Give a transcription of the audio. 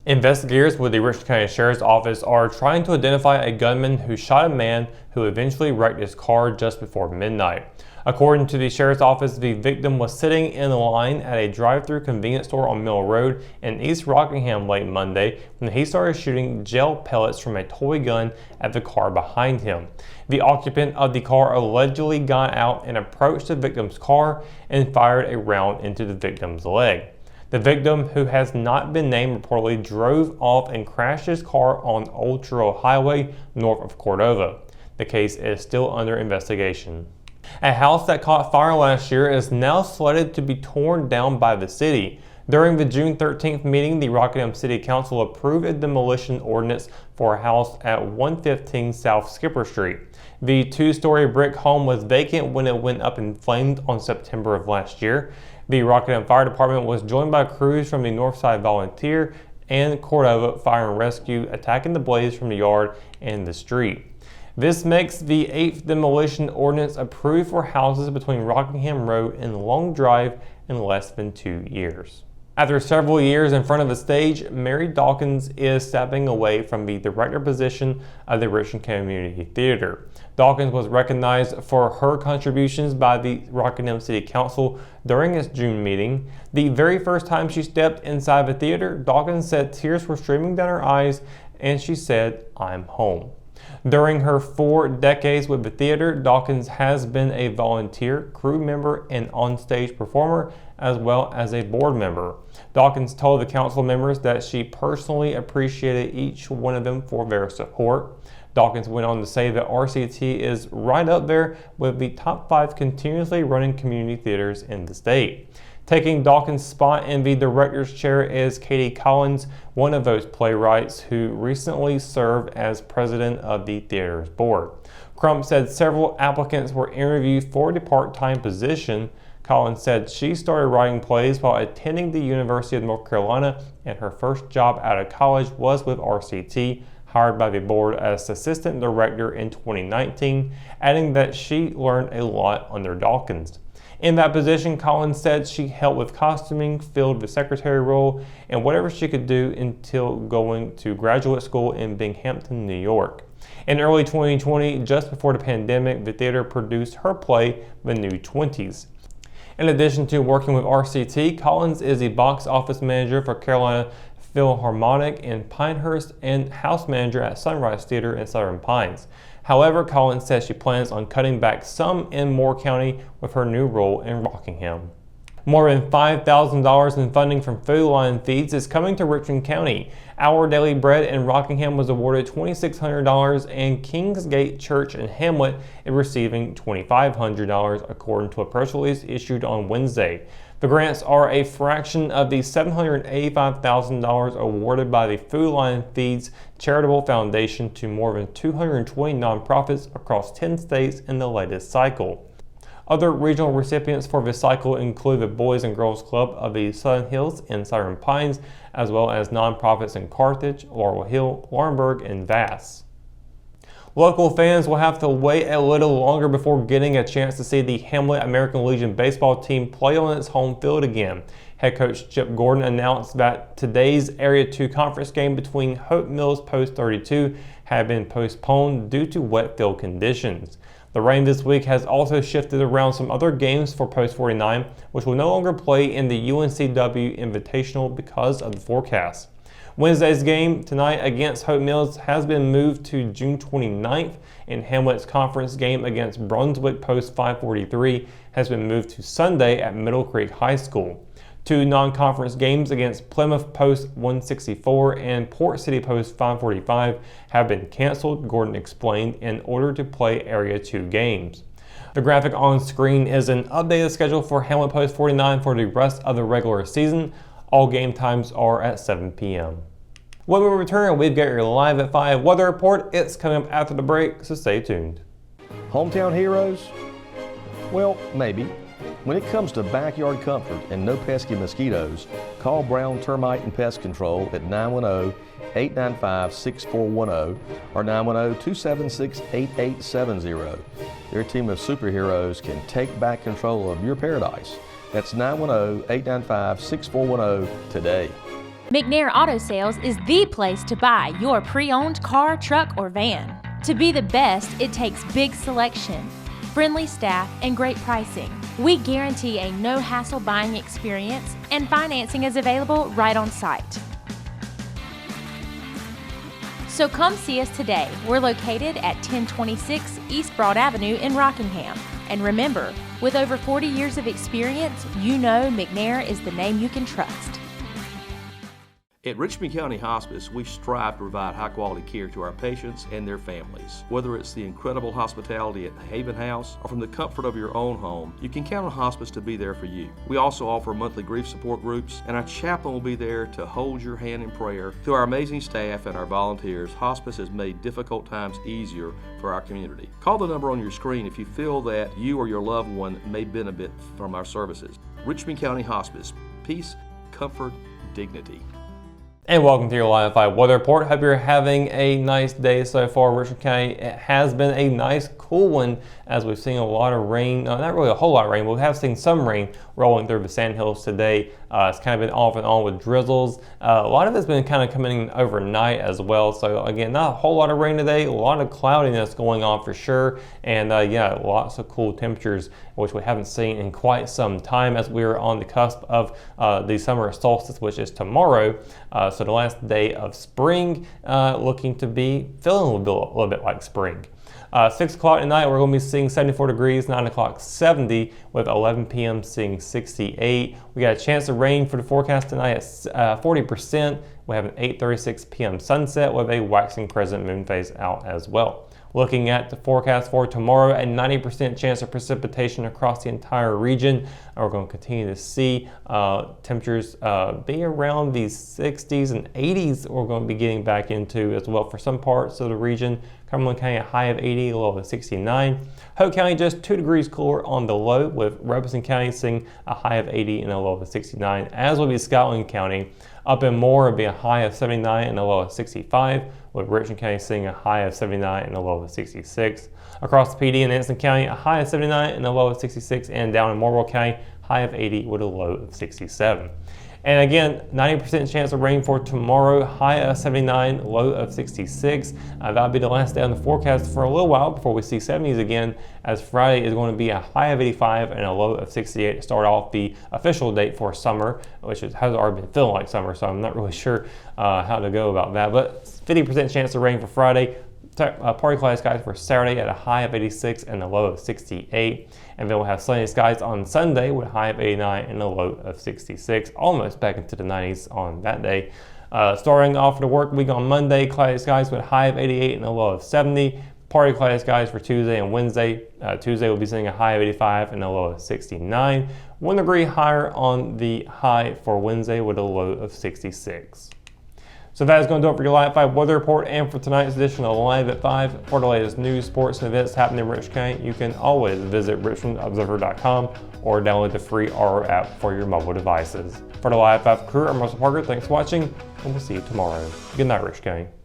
Investigators with the Richland County Sheriff's Office are trying to identify a gunman who shot a man who eventually wrecked his car just before midnight. According to the Sheriff's Office, the victim was sitting in line at a drive-thru convenience store on Mill Road in East Rockingham late Monday when he started shooting gel pellets from a toy gun at the car behind him. The occupant of the car allegedly got out and approached the victim's car and fired a round into the victim's leg. The victim, who has not been named, reportedly drove off and crashed his car on Old Truro Highway north of Cordova. The case is still under investigation. A house that caught fire last year is now slated to be torn down by the city. During the June 13th meeting, the Rockingham City Council approved a demolition ordinance for a house at 115 South Skipper Street. The two-story brick home was vacant when it went up in flames on September of last year. The Rockingham Fire Department was joined by crews from the Northside Volunteer and Cordova Fire and Rescue attacking the blaze from the yard and the street. This makes the 8th demolition ordinance approved for houses between Rockingham Road and Long Drive in less than 2 years. After several years in front of the stage, Mary Dawkins is stepping away from the director position of the Richland Community Theater. Dawkins was recognized for her contributions by the Rockingham City Council during its June meeting. The very first time she stepped inside the theater, Dawkins said tears were streaming down her eyes and she said, "I'm home." During her 4 decades with the theater, Dawkins has been a volunteer, crew member, and on-stage performer, as well as a board member. Dawkins told the council members that she personally appreciated each one of them for their support. Dawkins went on to say that RCT is right up there with the top 5 continuously running community theaters in the state. Taking Dawkins' spot in the director's chair is Katie Collins, one of those playwrights who recently served as president of the theater's board. Crump said several applicants were interviewed for the part-time position. Collins said she started writing plays while attending the University of North Carolina, and her first job out of college was with RCT, hired by the board as assistant director in 2019, adding that she learned a lot under Dawkins. In that position, Collins said she helped with costuming, filled the secretary role, and whatever she could do until going to graduate school in Binghamton, New York. In early 2020, just before the pandemic, the theater produced her play, The New Twenties. In addition to working with RCT, Collins is a box office manager for Carolina Philharmonic in Pinehurst and house manager at Sunrise Theater in Southern Pines. However, Collins says she plans on cutting back some in Moore County with her new role in Rockingham. More than $5,000 in funding from Food Line Feeds is coming to Richland County. Our Daily Bread in Rockingham was awarded $2,600 and Kingsgate Church in Hamlet is receiving $2,500 according to a press release issued on Wednesday. The grants are a fraction of the $785,000 awarded by the Food Line Feeds Charitable Foundation to more than 220 nonprofits across 10 states in the latest cycle. Other regional recipients for this cycle include the Boys and Girls Club of the Southern Hills and Southern Pines, as well as nonprofits in Carthage, Laurel Hill, Laurinburg, and Vass. Local fans will have to wait a little longer before getting a chance to see the Hamlet American Legion baseball team play on its home field again. Head coach Chip Gordon announced that today's Area 2 conference game between Hope Mills Post 32 had been postponed due to wet field conditions. The rain this week has also shifted around some other games for Post 49, which will no longer play in the UNCW Invitational because of the forecast. Wednesday's game tonight against Hope Mills has been moved to June 29th, and Hamlet's conference game against Brunswick Post 543 has been moved to Sunday at Middle Creek High School. 2 non-conference games against Plymouth Post 164 and Port City Post 545 have been canceled, Gordon explained, in order to play Area 2 games. The graphic on screen is an updated schedule for Hamlet Post 49 for the rest of the regular season. All game times are at 7 p.m. When we return, we've got your Live at 5 weather report. It's coming up after the break, so stay tuned. Hometown heroes? Well, maybe. When it comes to backyard comfort and no pesky mosquitoes, call Brown Termite and Pest Control at 910-895-6410 or 910-276-8870. Their team of superheroes can take back control of your paradise. That's 910-895-6410 today. McNair Auto Sales is the place to buy your pre-owned car, truck, or van. To be the best, it takes big selection, friendly staff, and great pricing. We guarantee a no-hassle buying experience, and financing is available right on site. So come see us today. We're located at 1026 East Broad Avenue in Rockingham. And remember, with over 40 years of experience, you know McNair is the name you can trust. At Richmond County Hospice, we strive to provide high-quality care to our patients and their families. Whether it's the incredible hospitality at the Haven House or from the comfort of your own home, you can count on hospice to be there for you. We also offer monthly grief support groups, and our chaplain will be there to hold your hand in prayer. Through our amazing staff and our volunteers, hospice has made difficult times easier for our community. Call the number on your screen if you feel that you or your loved one may benefit from our services. Richmond County Hospice. Peace, comfort, dignity. And welcome to your Line of 5 weather report. Hope you're having a nice day so far, Richmond County. It has been a nice, cool one as we've seen a lot of rain. Not really a whole lot of rain, but we have seen some rain rolling through the Sandhills today. It's kind of been off and on with drizzles. A lot of it's been kind of coming in overnight as well. So again, not a whole lot of rain today. A lot of cloudiness going on for sure. And yeah, lots of cool temperatures, which we haven't seen in quite some time as we're on the cusp of the summer solstice, which is tomorrow. So the last day of spring, looking to be feeling a little bit like spring. 6 o'clock tonight, we're going to be seeing 74 degrees, 9 o'clock 70, with 11 p.m. seeing 68. We got a chance of rain for the forecast tonight at 40%. We have an 8:36 p.m. sunset with a waxing crescent moon phase out as well. Looking at the forecast for tomorrow, a 90% chance of precipitation across the entire region. And we're going to continue to see temperatures be around the 60s and 80s we're going to be getting back into as well for some parts of the region. Cumberland County a high of 80, a low of 69. Hope County just 2 degrees cooler on the low, with Robeson County seeing a high of 80 and a low of 69, as will be Scotland County. Up in Moore, it'll be a high of 79 and a low of 65, with Richmond County seeing a high of 79 and a low of 66. Across the PD in Anson County, a high of 79 and a low of 66, and down in Morrill County, high of 80 with a low of 67. And again, 90% chance of rain for tomorrow, high of 79, low of 66. That'll be the last day on the forecast for a little while before we see 70s again, as Friday is going to be a high of 85 and a low of 68 to start off the official date for summer, which has already been feeling like summer, so I'm not really sure how to go about that. But 50% chance of rain for Friday. Party cloudy skies for Saturday at a high of 86 and a low of 68. And then we'll have sunny skies on Sunday with a high of 89 and a low of 66. Almost back into the 90s on that day. Starting off the work week on Monday, cloudy skies with a high of 88 and a low of 70. Party cloudy skies for Tuesday and Wednesday. Tuesday we'll be seeing a high of 85 and a low of 69. 1 degree higher on the high for Wednesday with a low of 66. So that is going to do it for your Live 5 weather report and for tonight's edition of Live at 5. For the latest news, sports, and events happening in Richmond County, you can always visit richmondobserver.com or download the free RO app for your mobile devices. For the Live 5 crew, I'm Russell Parker. Thanks for watching, and we'll see you tomorrow. Good night, Richmond County.